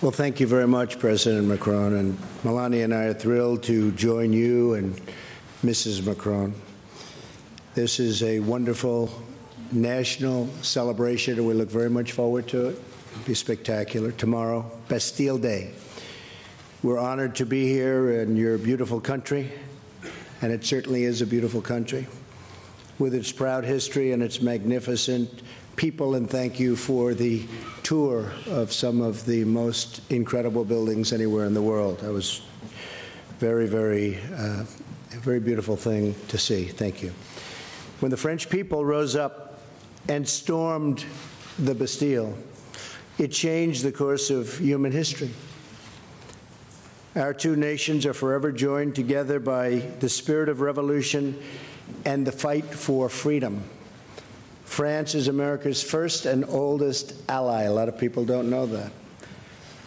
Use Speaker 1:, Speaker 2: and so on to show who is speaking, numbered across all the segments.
Speaker 1: Well, thank you very much, President Macron. And Melania and I are thrilled to join you and Mrs. Macron. This is a wonderful national celebration, and we look very much forward to it. It'll be spectacular. Tomorrow, Bastille Day. We're honored to be here in your beautiful country, and it certainly is a beautiful country, with its proud history and its magnificent people, and thank you for the tour of some of the most incredible buildings anywhere in the world. That was a very beautiful thing to see. Thank you. When the French people rose up and stormed the Bastille, it changed the course of human history. Our two nations are forever joined together by the spirit of revolution and the fight for freedom. France is America's first and oldest ally. A lot of people don't know that.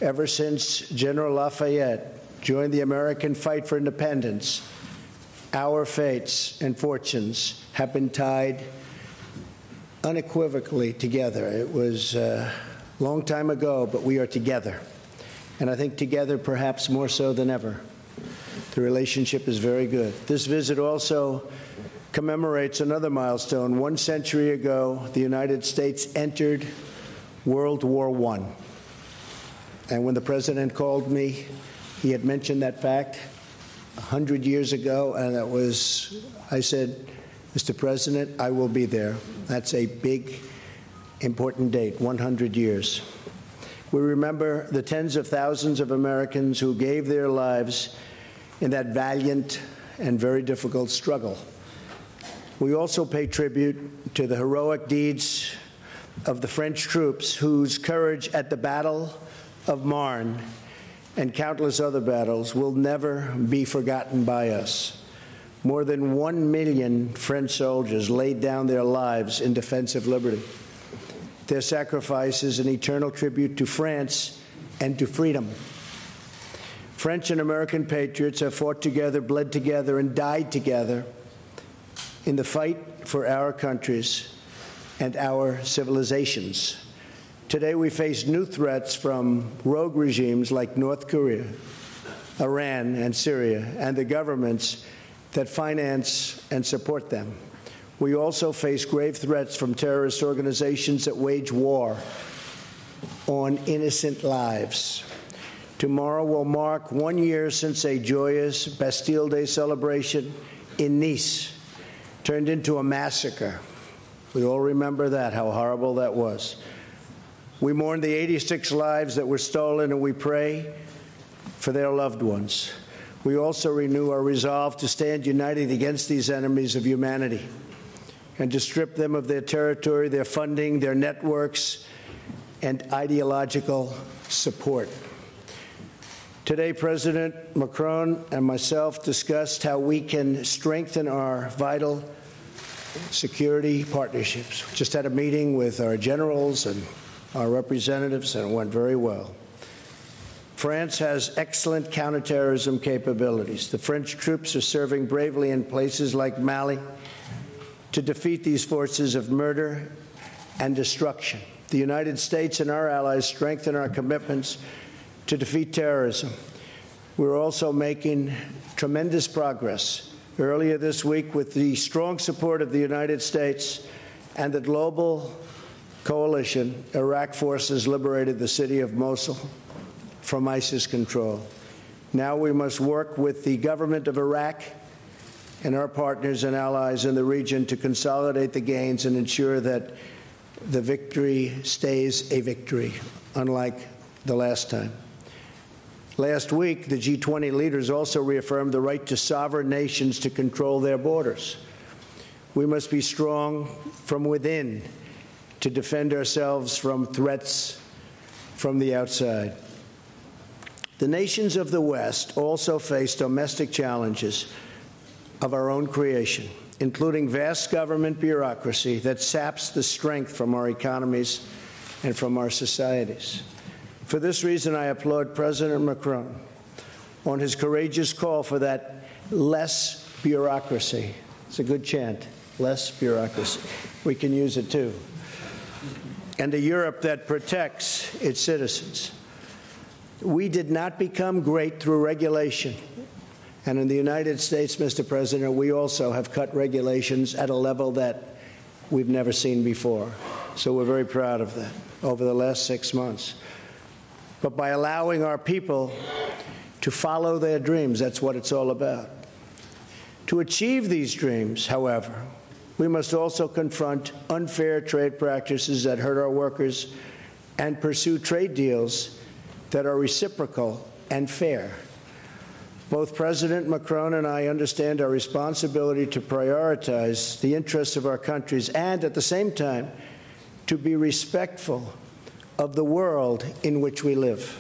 Speaker 1: Ever since General Lafayette joined the American fight for independence, our fates and fortunes have been tied unequivocally together. It was a long time ago, but we are together. And I think together perhaps more so than ever. The relationship is very good. This visit also commemorates another milestone. 1 century ago, the United States entered World War I. And when the President called me, he had mentioned that fact 100 years ago, and I said, Mr. President, I will be there. That's a big, important date, 100 years. We remember the tens of thousands of Americans who gave their lives in that valiant and very difficult struggle. We also pay tribute to the heroic deeds of the French troops whose courage at the Battle of Marne and countless other battles will never be forgotten by us. More than 1 million French soldiers laid down their lives in defense of liberty. Their sacrifice is an eternal tribute to France and to freedom. French and American patriots have fought together, bled together, and died together in the fight for our countries and our civilizations. Today we face new threats from rogue regimes like North Korea, Iran, and Syria, and the governments that finance and support them. We also face grave threats from terrorist organizations that wage war on innocent lives. Tomorrow will mark 1 year since a joyous Bastille Day celebration in Nice turned into a massacre. We all remember that, how horrible that was. We mourn the 86 lives that were stolen, and we pray for their loved ones. We also renew our resolve to stand united against these enemies of humanity and to strip them of their territory, their funding, their networks, and ideological support. Today, President Macron and myself discussed how we can strengthen our vital security partnerships. We just had a meeting with our generals and our representatives, and it went very well. France has excellent counterterrorism capabilities. The French troops are serving bravely in places like Mali to defeat these forces of murder and destruction. The United States and our allies strengthen our commitments to defeat terrorism. We're also making tremendous progress. Earlier this week, with the strong support of the United States and the global coalition, Iraq forces liberated the city of Mosul from ISIS control. Now we must work with the government of Iraq and our partners and allies in the region to consolidate the gains and ensure that the victory stays a victory, unlike the last time. Last week, the G20 leaders also reaffirmed the right to sovereign nations to control their borders. We must be strong from within to defend ourselves from threats from the outside. The nations of the West also face domestic challenges of our own creation, including vast government bureaucracy that saps the strength from our economies and from our societies. For this reason, I applaud President Macron on his courageous call for that less bureaucracy. It's a good chant, less bureaucracy. We can use it too. And a Europe that protects its citizens. We did not become great through regulation. And in the United States, Mr. President, we also have cut regulations at a level that we've never seen before. So we're very proud of that over the last 6 months. But by allowing our people to follow their dreams, that's what it's all about. To achieve these dreams, however, we must also confront unfair trade practices that hurt our workers and pursue trade deals that are reciprocal and fair. Both President Macron and I understand our responsibility to prioritize the interests of our countries and, at the same time, to be respectful of the world in which we live.